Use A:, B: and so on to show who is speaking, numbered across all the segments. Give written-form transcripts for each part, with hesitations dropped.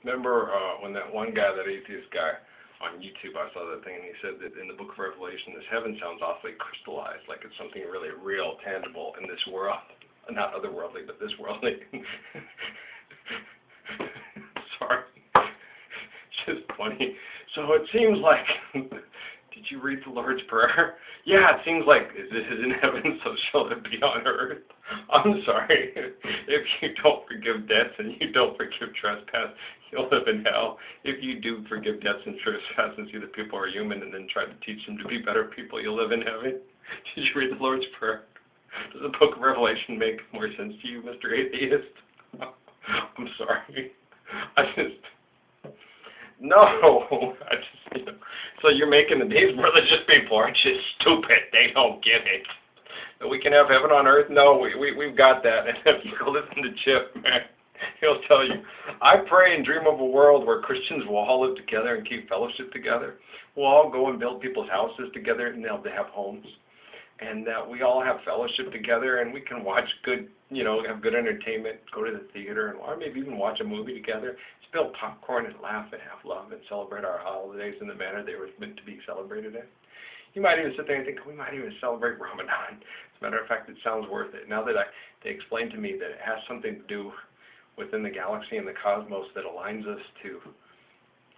A: Remember when that one guy, that atheist guy, on YouTube, I saw that thing, and he said that in the book of Revelation, this heaven sounds awfully crystallized, like it's something really real, tangible in this world. Not otherworldly, but this worldly. Sorry. It's just funny. So it seems like, did you read the Lord's Prayer? Yeah, it seems like, as it is in heaven, so shall it be on earth. I'm sorry. If you don't forgive debts and you don't forgive trespass, you'll live in hell. If you do forgive debts and trespass and see that people are human and then try to teach them to be better people, you'll live in heaven. Did you read the Lord's Prayer? Does the book of Revelation make more sense to you, Mr. Atheist? I'm sorry. No, so you're making these religious people are just stupid. They don't get it. That we can have heaven on earth? No, we've got that. And if you go listen to Chip, man, he'll tell you, I pray and dream of a world where Christians will all live together and keep fellowship together. We'll all go and build people's houses together and they'll have homes. And that we all have fellowship together and we can watch good, have good entertainment, go to the theater, or maybe even watch a movie together, spill popcorn and laugh and have love and celebrate our holidays in the manner they were meant to be celebrated in. You might even sit there and think, we might even celebrate Ramadan. As a matter of fact, it sounds worth it. Now that they explained to me that it has something to do within the galaxy and the cosmos that aligns us to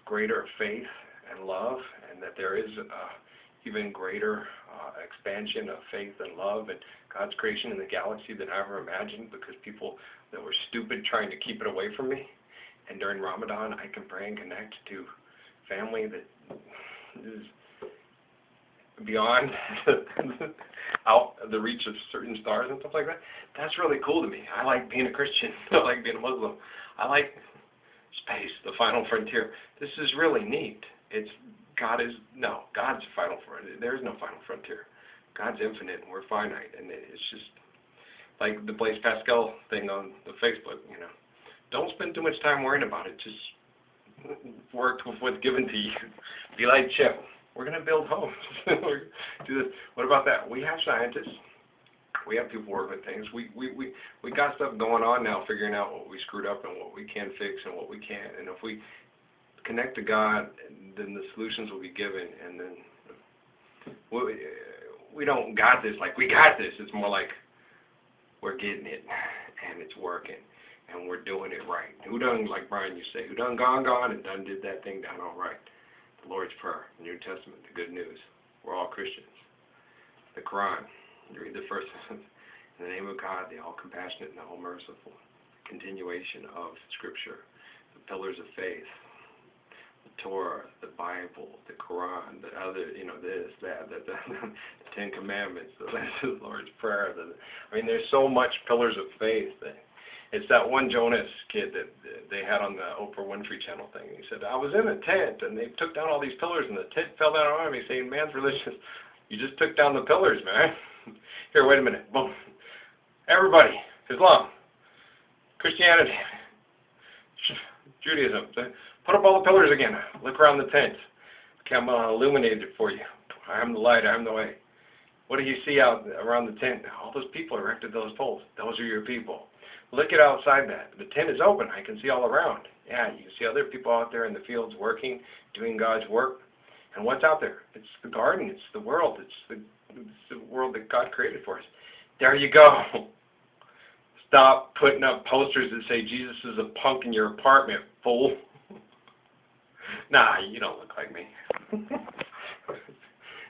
A: greater faith and love, and that there is even greater expansion of faith and love and God's creation in the galaxy than I ever imagined, because people that were stupid trying to keep it away from me. And during Ramadan, I can pray and connect to family that is beyond out of the reach of certain stars and stuff like that. That's really cool to me. I like being a Christian. I like being a Muslim. I like space, the final frontier. This is really neat. God's the final frontier. There is no final frontier. God's infinite and we're finite. And it's just like the Blaise Pascal thing on the Facebook, Don't spend too much time worrying about it. Just work with what's given to you. Be like Chip. We're going to build homes. Do this. What about that? We have scientists. We have people working with things. We got stuff going on now, figuring out what we screwed up and what we can fix and what we can't. And if we connect to God, then the solutions will be given. And then we don't got this like we got this. It's more like we're getting it and it's working and we're doing it right. Who done, like Brian used to say, who done gone and done did that thing done all right. The Lord's Prayer, the New Testament, the good news. We're all Christians. The Quran, you read the first in the name of God, the all-compassionate and the all-merciful. Continuation of Scripture, the pillars of faith, the Torah, the Bible, the Quran, the other, this, that, the Ten Commandments, the Lord's Prayer. There's so much pillars of faith. It's that one Jonas kid that they had on the Oprah Winfrey Channel thing. He said, I was in a tent, and they took down all these pillars, and the tent fell down on me, saying, man's religious. You just took down the pillars, man. Here, wait a minute. Boom. Everybody, Islam, Christianity, Judaism, put up all the pillars again. Look around the tent. Okay, I'm going to illuminate it for you. I am the light, I am the way. What do you see out around the tent? All those people erected those poles. Those are your people. Look at outside that. The tent is open. I can see all around. Yeah, you can see other people out there in the fields working, doing God's work. And what's out there? It's the garden. It's the world. It's the world that God created for us. There you go. Stop putting up posters that say Jesus is a punk in your apartment, fool. Nah, you don't look like me.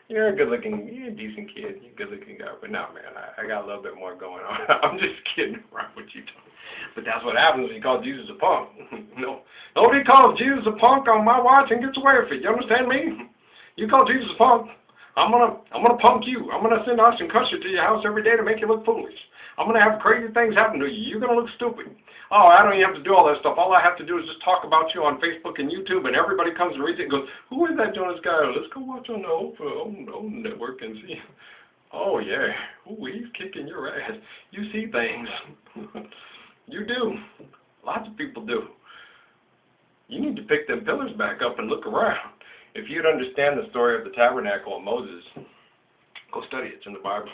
A: You're a you're a decent kid, you're a good-looking guy, but no, man, I got a little bit more going on. I'm just kidding around with you, Tony. But that's what happens when you call Jesus a punk. No, nobody calls Jesus a punk on my watch and gets away with it. You understand me? You call Jesus a punk, I'm gonna punk you. I'm gonna send Austin Kutcher to your house every day to make you look foolish. I'm gonna have crazy things happen to you. You're gonna look stupid. Oh, I don't even have to do all that stuff. All I have to do is just talk about you on Facebook and YouTube, and everybody comes and reads it and goes, who is that Jonas guy? Let's go watch on the Oprah network and see. Oh, yeah. Ooh, he's kicking your ass. You see things. You do. Lots of people do. You need to pick them pillars back up and look around. If you'd understand the story of the tabernacle of Moses, go study it. It's in the Bible.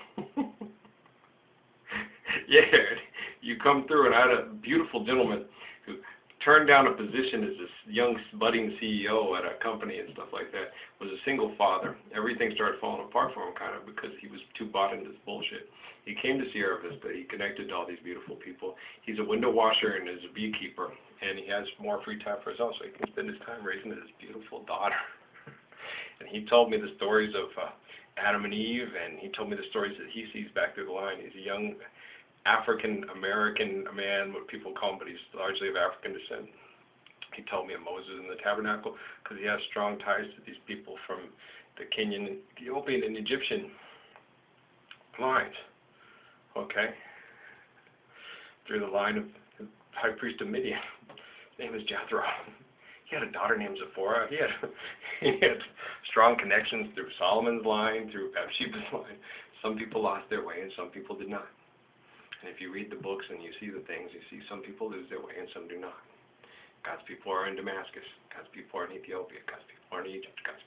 A: Yeah, you come through, and I had a beautiful gentleman who turned down a position as this young budding CEO at a company and stuff like that. Was a single father. Everything started falling apart for him kind of because he was too bought into this bullshit. He came to Sierra Vista. He connected to all these beautiful people. He's a window washer and is a beekeeper, and he has more free time for himself, so he can spend his time raising his beautiful daughter. And he told me the stories of Adam and Eve, and he told me the stories that he sees back through the line. He's a young African-American man, what people call him, but he's largely of African descent. He told me of Moses in the tabernacle because he has strong ties to these people from the Kenyan, Ethiopian, and Egyptian lines. Okay? Through the line of the high priest of Midian. His name is Jethro. He had a daughter named Zipporah. He had strong connections through Solomon's line, through Bathsheba's line. Some people lost their way and some people did not. And if you read the books and you see the things, you see some people lose their way and some do not. God's people are in Damascus. God's people are in Ethiopia. God's people are in Egypt. God's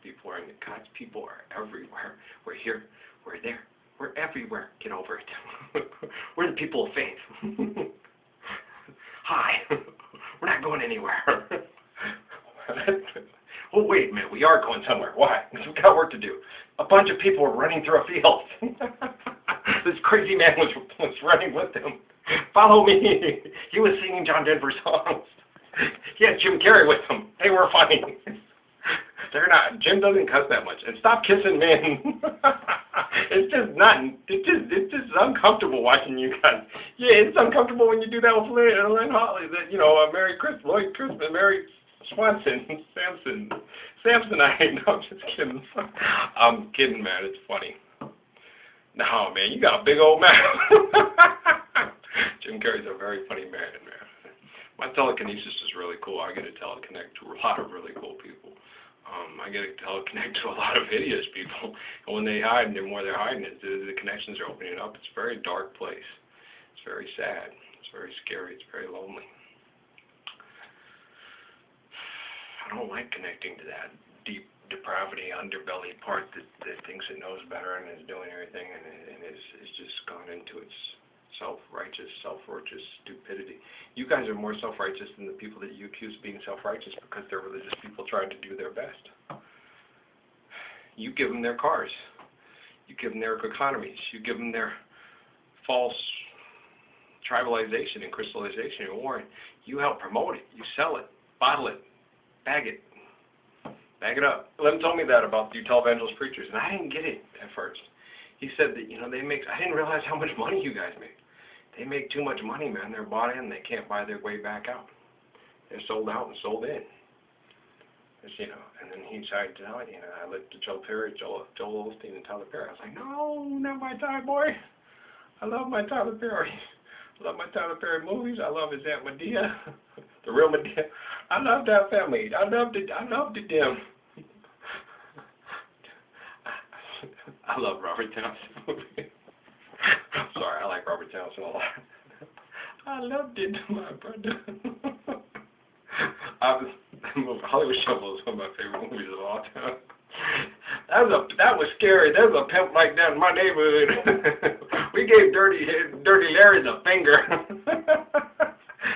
A: people are everywhere. We're here. We're there. We're everywhere. Get over it. We're the people of faith. Hi. We're not going anywhere. Oh, wait a minute. We are going somewhere. Why? Because we've got work to do. A bunch of people were running through a field. This crazy man was running with them. Follow me. He was singing John Denver songs. He had Jim Carrey with him. They were funny. They're not. Jim doesn't cuss that much. And stop kissing men. It's just uncomfortable watching you guys. Yeah, it's uncomfortable when you do that with Lynn Holly. That Mary Lloyd Christmas, Mary Swanson, Samsonite. No, I'm just kidding. I'm kidding, man. It's funny. No, man, you got a big old mouth. Jim Carrey's a very funny man. My telekinesis is really cool. I get to teleconnect to a lot of really cool people. I get to teleconnect to a lot of hideous people. And when they hide, and the more they're hiding, the connections are opening up. It's a very dark place. It's very sad. It's very scary. It's very lonely. I don't like connecting to that deep depravity, underbelly part that thinks it knows better and is doing everything and is just gone into its self-righteous stupidity. You guys are more self-righteous than the people that you accuse of being self-righteous because they're religious people trying to do their best. You give them their cars. You give them their economies. You give them their false tribalization and crystallization and warring. You help promote it. You sell it. Bottle it. Bag it. Bag it up. Lem told me that about you televangelist preachers, and I didn't get it at first. He said that, they make, I didn't realize how much money you guys make. They make too much money, man. They're bought in. They can't buy their way back out. They're sold out and sold in. And then he tried to tell it, I looked at Joel Osteen and Tyler Perry. I was like, no, not my Tyler boy. I love my Tyler Perry. I love my Tyler Perry movies. I love his Aunt Medea, the real Medea. I love that family. I loved them. I love Robert Townsend. Sorry, I like Robert Townsend a lot. I loved it, my brother. Hollywood Shuffle is one of my favorite movies of all time. That was scary. There's a pimp like that in my neighborhood. We gave Dirty Larry the finger.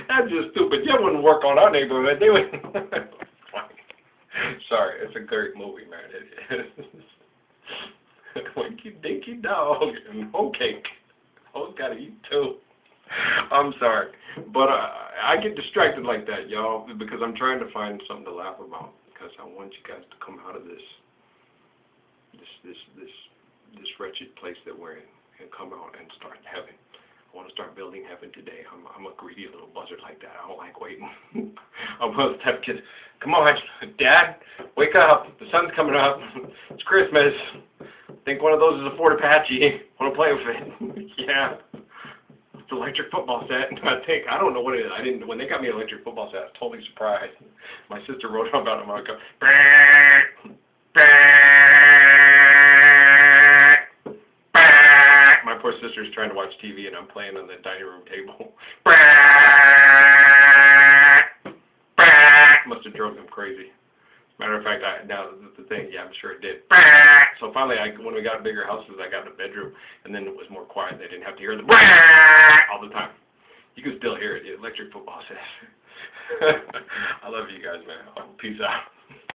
A: That's just stupid. That wouldn't work on our neighborhood. They would. Sorry, it's a great movie, man. It is. Winky dinky dog and hoe cake. Hoes gotta eat too. I'm sorry, but I get distracted like that, y'all, because I'm trying to find something to laugh about. Because I want you guys to come out of this wretched place that we're in and come out and start heaven. I want to start building heaven today. I'm a greedy little buzzard like that. I don't like waiting. I'm one of the type of kids. Come on, Dad, wake up. The sun's coming up. It's Christmas. I think one of those is a Ford Apache. Want to play with it? Yeah. It's an electric football set. I don't know what it is. When they got me an electric football set, I was totally surprised. My sister wrote about it. I'm like, my poor sister's trying to watch TV and I'm playing on the dining room table. Must have drove them crazy. Matter of fact, now the thing, yeah, I'm sure it did. So finally, when we got bigger houses, I got in a bedroom, and then it was more quiet. They didn't have to hear the all the time. You can still hear it. The electric football set. I love you guys, man. Peace out.